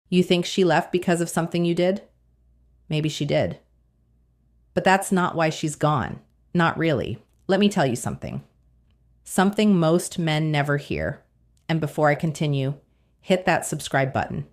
You think she left because of something you did? Maybe she did. But that's not why she's gone. Not really. Let me tell you something. Something most men never hear. And before I continue, hit that subscribe button.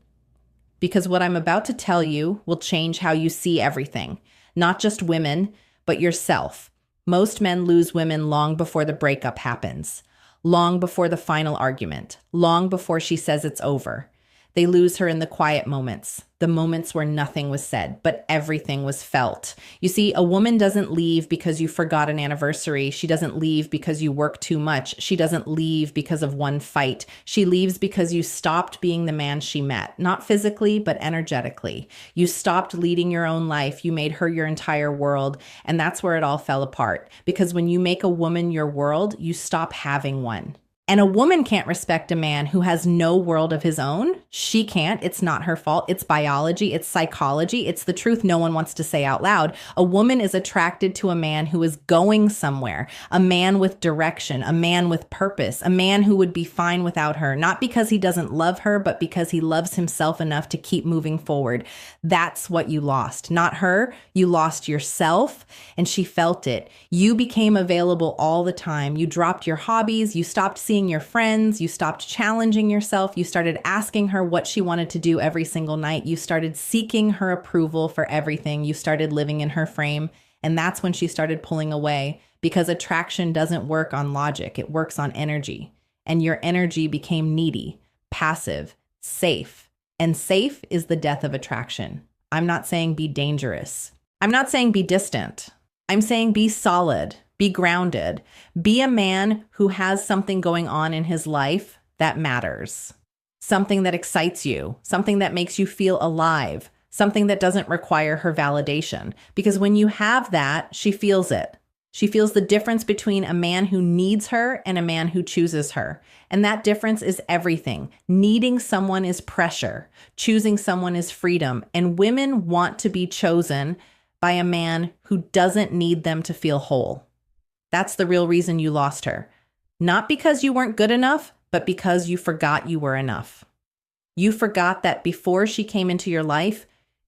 Because what I'm about to tell you will change how you see everything. Not just women, but yourself. Most men lose women long before the breakup happens. Long before the final argument. Long before she says it's over. They lose her in the quiet moments, the moments where nothing was said, but everything was felt. You see, a woman doesn't leave because you forgot an anniversary. She doesn't leave because you work too much. She doesn't leave because of one fight. She leaves because you stopped being the man she met, not physically, but energetically. You stopped leading your own life. You made her your entire world, and that's where it all fell apart. Because when you make a woman your world, you stop having one. And a woman can't respect a man who has no world of his own. She can't. It's not her fault. It's biology. It's psychology. It's the truth no one wants to say out loud. A woman is attracted to a man who is going somewhere, a man with direction, a man with purpose, a man who would be fine without her, not because he doesn't love her, but because he loves himself enough to keep moving forward. That's what you lost. Not her. You lost yourself, and she felt it. You became available all the time. You dropped your hobbies. You stopped seeing your friends, you stopped challenging yourself, you started asking her what she wanted to do every single night, you started seeking her approval for everything, you started living in her frame, and that's when she started pulling away, because attraction doesn't work on logic, it works on energy, and your energy became needy, passive, safe, and safe is the death of attraction. I'm not saying be dangerous. I'm not saying be distant. I'm saying be solid. Be grounded. Be a man who has something going on in his life that matters. Something that excites you. Something that makes you feel alive. Something that doesn't require her validation. Because when you have that, she feels it. She feels the difference between a man who needs her and a man who chooses her. And that difference is everything. Needing someone is pressure. Choosing someone is freedom. And women want to be chosen by a man who doesn't need them to feel whole. That's the real reason you lost her. Not because you weren't good enough, but because you forgot you were enough. You forgot that before she came into your life,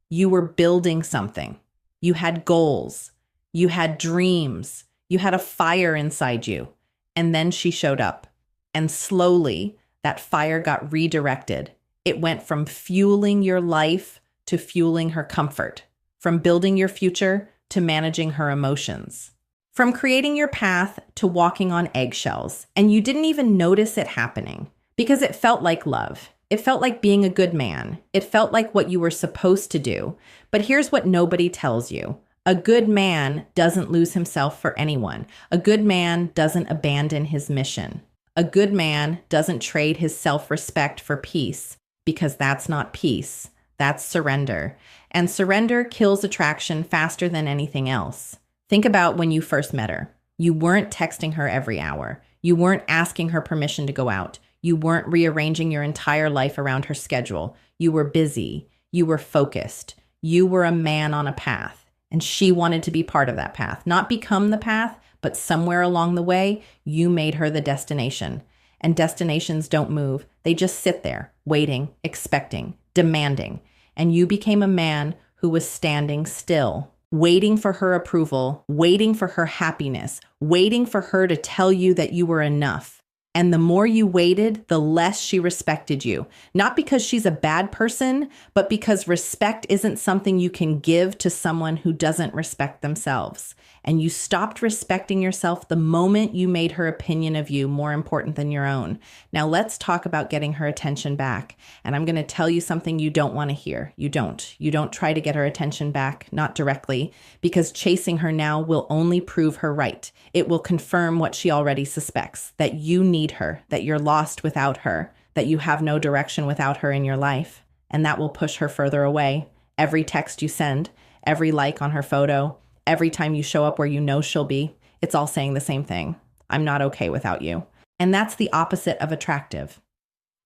you were building something. You had goals. You had dreams. You had a fire inside you. And then she showed up. And slowly, that fire got redirected. It went from fueling your life to fueling her comfort. From building your future to managing her emotions. From creating your path to walking on eggshells, and you didn't even notice it happening because it felt like love. It felt like being a good man. It felt like what you were supposed to do. But here's what nobody tells you. A good man doesn't lose himself for anyone. A good man doesn't abandon his mission. A good man doesn't trade his self-respect for peace because that's not peace. That's surrender. And surrender kills attraction faster than anything else. Think about when you first met her. You weren't texting her every hour. You weren't asking her permission to go out. You weren't rearranging your entire life around her schedule. You were busy. You were focused. You were a man on a path. And she wanted to be part of that path. Not become the path, but somewhere along the way, you made her the destination. And destinations don't move. They just sit there, waiting, expecting, demanding. And you became a man who was standing still. Waiting for her approval, waiting for her happiness, waiting for her to tell you that you were enough. And the more you waited, the less she respected you. Not because she's a bad person, but because respect isn't something you can give to someone who doesn't respect themselves. And you stopped respecting yourself the moment you made her opinion of you more important than your own. Now let's talk about getting her attention back. And I'm going to tell you something you don't want to hear. You don't. You don't try to get her attention back, not directly, because chasing her now will only prove her right. It will confirm what she already suspects, that you need her, that you're lost without her, that you have no direction without her in your life. And that will push her further away. Every text you send, every like on her photo, every time you show up where you know she'll be, it's all saying the same thing. I'm not okay without you. And that's the opposite of attractive.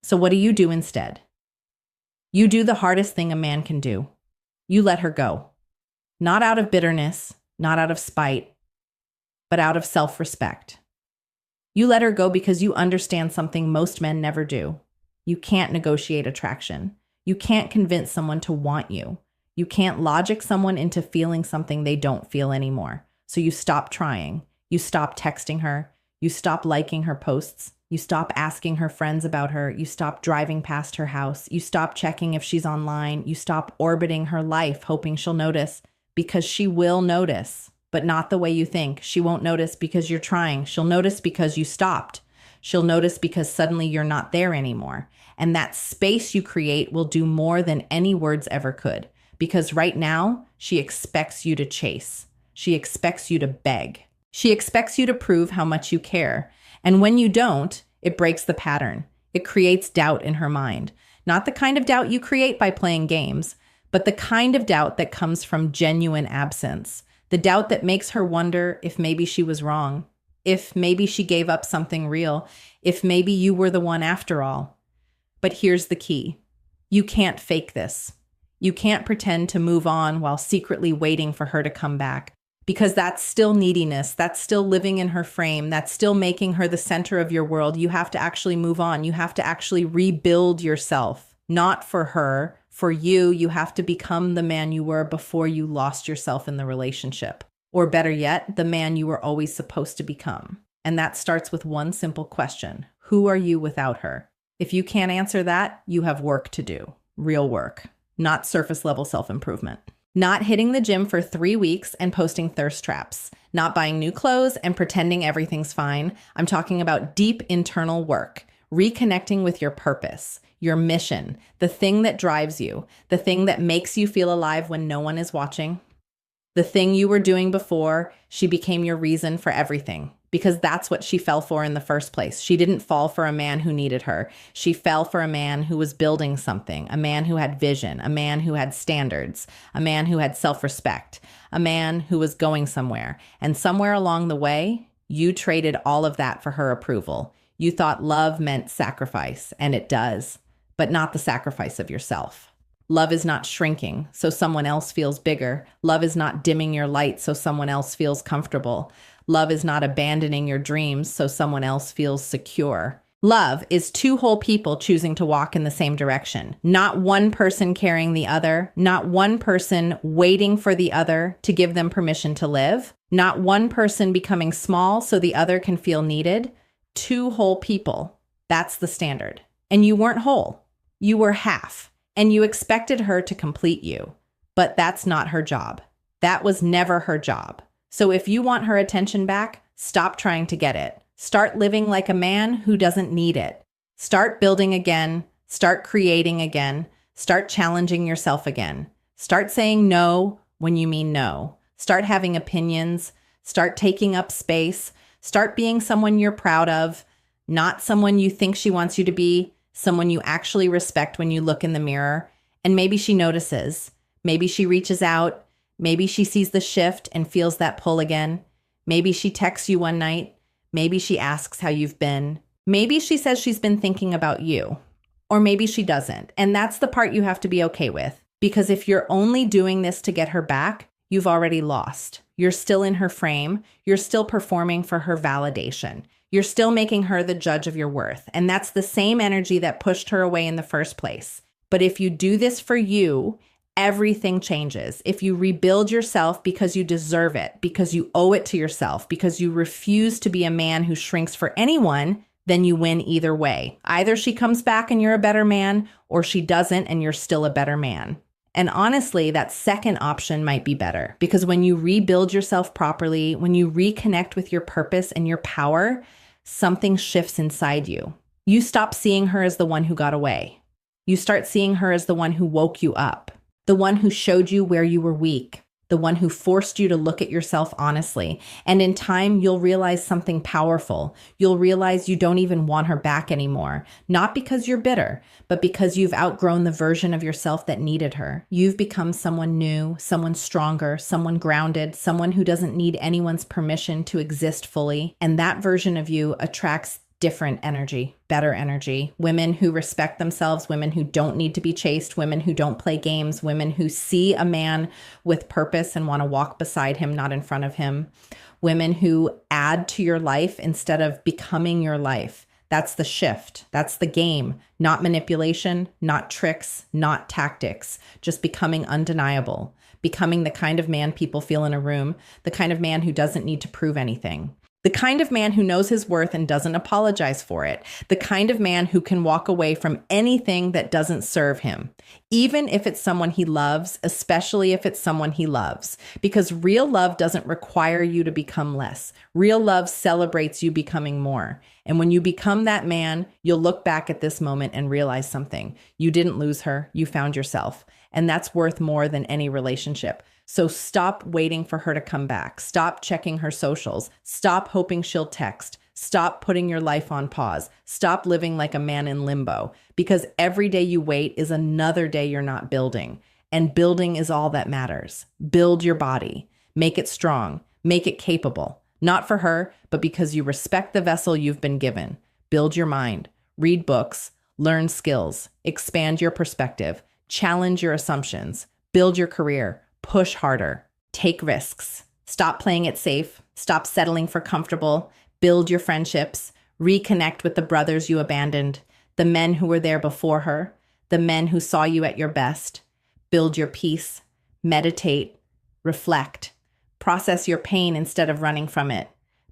So what do you do instead? You do the hardest thing a man can do. You let her go. Not out of bitterness, not out of spite, but out of self-respect. You let her go because you understand something most men never do. You can't negotiate attraction. You can't convince someone to want you. You can't logic someone into feeling something they don't feel anymore. So you stop trying. You stop texting her. You stop liking her posts. You stop asking her friends about her. You stop driving past her house. You stop checking if she's online. You stop orbiting her life, hoping she'll notice, because she will notice, but not the way you think. She won't notice because you're trying. She'll notice because you stopped. She'll notice because suddenly you're not there anymore. And that space you create will do more than any words ever could. Because right now, she expects you to chase. She expects you to beg. She expects you to prove how much you care. And when you don't, it breaks the pattern. It creates doubt in her mind. Not the kind of doubt you create by playing games, but the kind of doubt that comes from genuine absence. The doubt that makes her wonder if maybe she was wrong, if maybe she gave up something real, if maybe you were the one after all. But here's the key. You can't fake this. You can't pretend to move on while secretly waiting for her to come back, because that's still neediness. That's still living in her frame. That's still making her the center of your world. You have to actually move on. You have to actually rebuild yourself, not for her. For you, you have to become the man you were before you lost yourself in the relationship. Or better yet, the man you were always supposed to become. And that starts with one simple question. Who are you without her? If you can't answer that, you have work to do. Real work. Not surface level self-improvement. Not hitting the gym for 3 weeks and posting thirst traps. Not buying new clothes and pretending everything's fine. I'm talking about deep internal work. Reconnecting with your purpose, your mission, the thing that drives you, the thing that makes you feel alive when no one is watching. The thing you were doing before she became your reason for everything, because that's what she fell for in the first place. She didn't fall for a man who needed her. She fell for a man who was building something, a man who had vision, a man who had standards, a man who had self-respect, a man who was going somewhere. And somewhere along the way, you traded all of that for her approval. You thought love meant sacrifice, and it does, but not the sacrifice of yourself. Love is not shrinking so someone else feels bigger. Love is not dimming your light so someone else feels comfortable. Love is not abandoning your dreams so someone else feels secure. Love is two whole people choosing to walk in the same direction. Not one person carrying the other. Not one person waiting for the other to give them permission to live. Not one person becoming small so the other can feel needed. Two whole people. That's the standard. And you weren't whole. You were half. And you expected her to complete you. But that's not her job. That was never her job. So if you want her attention back, stop trying to get it. Start living like a man who doesn't need it. Start building again. Start creating again. Start challenging yourself again. Start saying no when you mean no. Start having opinions. Start taking up space. Start being someone you're proud of, not someone you think she wants you to be, someone you actually respect when you look in the mirror. And maybe she notices. Maybe she reaches out. Maybe she sees the shift and feels that pull again. Maybe she texts you one night. Maybe she asks how you've been. Maybe she says she's been thinking about you. Or maybe she doesn't. And that's the part you have to be okay with. Because if you're only doing this to get her back, you've already lost. You're still in her frame. You're still performing for her validation. You're still making her the judge of your worth. And that's the same energy that pushed her away in the first place. But if you do this for you, everything changes. If you rebuild yourself because you deserve it, because you owe it to yourself, because you refuse to be a man who shrinks for anyone, then you win either way. Either she comes back and you're a better man, or she doesn't and you're still a better man. And honestly, that second option might be better, because when you rebuild yourself properly, when you reconnect with your purpose and your power, something shifts inside you. You stop seeing her as the one who got away. You start seeing her as the one who woke you up, the one who showed you where you were weak, the one who forced you to look at yourself honestly. And in time, you'll realize something powerful. You'll realize you don't even want her back anymore. Not because you're bitter, but because you've outgrown the version of yourself that needed her. You've become someone new, someone stronger, someone grounded, someone who doesn't need anyone's permission to exist fully. And that version of you attracts different energy, better energy, women who respect themselves, women who don't need to be chased, women who don't play games, women who see a man with purpose and want to walk beside him, not in front of him, women who add to your life instead of becoming your life. That's the shift. That's the game. Not manipulation, not tricks, not tactics. Just becoming undeniable. Becoming the kind of man people feel in a room. The kind of man who doesn't need to prove anything. The kind of man who knows his worth and doesn't apologize for it. The kind of man who can walk away from anything that doesn't serve him, even if it's someone he loves, especially if it's someone he loves. Because real love doesn't require you to become less. Real love celebrates you becoming more. And when you become that man, you'll look back at this moment and realize something. You didn't lose her. You found yourself. And that's worth more than any relationship. So stop waiting for her to come back. Stop checking her socials. Stop hoping she'll text. Stop putting your life on pause. Stop living like a man in limbo. Because every day you wait is another day you're not building. And building is all that matters. Build your body. Make it strong. Make it capable. Not for her, but because you respect the vessel you've been given. Build your mind. Read books. Learn skills. Expand your perspective. Challenge your assumptions. Build your career. Push harder. Take risks. Stop playing it safe. Stop settling for comfortable. Build your friendships. Reconnect with the brothers you abandoned, the men who were there before her, the men who saw you at your best. Build your peace. Meditate. Reflect. Process your pain instead of running from it.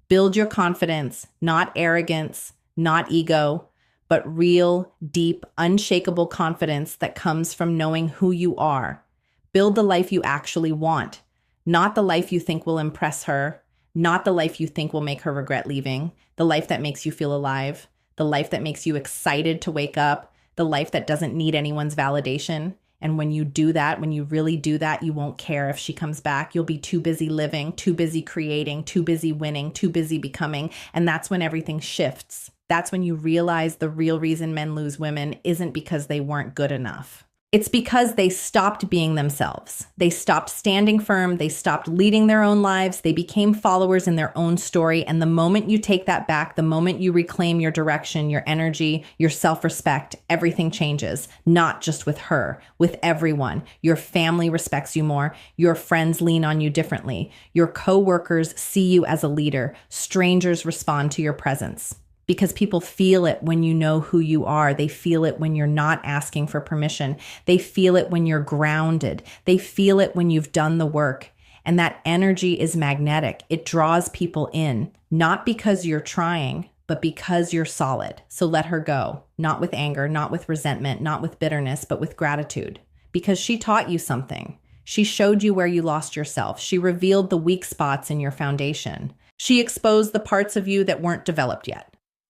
Build your confidence, not arrogance, not ego, but real, deep, unshakable confidence that comes from knowing who you are. Build the life you actually want, not the life you think will impress her, not the life you think will make her regret leaving, the life that makes you feel alive, the life that makes you excited to wake up, the life that doesn't need anyone's validation. And when you do that, when you really do that, you won't care if she comes back. You'll be too busy living, too busy creating, too busy winning, too busy becoming. And that's when everything shifts. That's when you realize the real reason men lose women isn't because they weren't good enough. It's because they stopped being themselves. They stopped standing firm. They stopped leading their own lives. They became followers in their own story. And the moment you take that back, the moment you reclaim your direction, your energy, your self-respect, everything changes. Not just with her, with everyone. Your family respects you more. Your friends lean on you differently. Your coworkers see you as a leader. Strangers respond to your presence. Because people feel it when you know who you are. They feel it when you're not asking for permission. They feel it when you're grounded. They feel it when you've done the work. And that energy is magnetic. It draws people in, not because you're trying, but because you're solid. So let her go, not with anger, not with resentment, not with bitterness, but with gratitude. Because she taught you something. She showed you where you lost yourself. She revealed the weak spots in your foundation. She exposed the parts of you that weren't developed yet.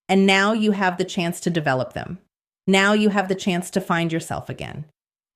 And now you have the chance to develop them. Now you have the chance to find yourself again,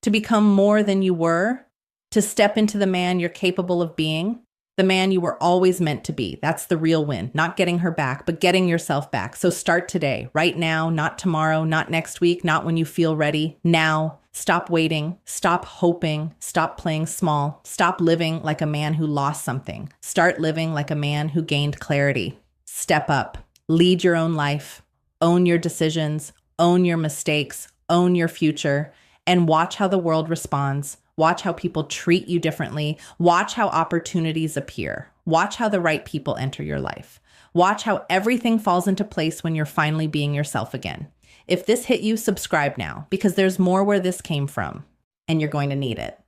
to become more than you were, to step into the man you're capable of being, the man you were always meant to be. That's the real win, not getting her back, but getting yourself back. So start today, right now, not tomorrow, not next week, not when you feel ready. Now, stop waiting, stop hoping, stop playing small, stop living like a man who lost something. Start living like a man who gained clarity. Step up. Lead your own life, own your decisions, own your mistakes, own your future, and watch how the world responds. Watch how people treat you differently. Watch how opportunities appear. Watch how the right people enter your life. Watch how everything falls into place when you're finally being yourself again. If this hit you, subscribe now, because there's more where this came from, and you're going to need it.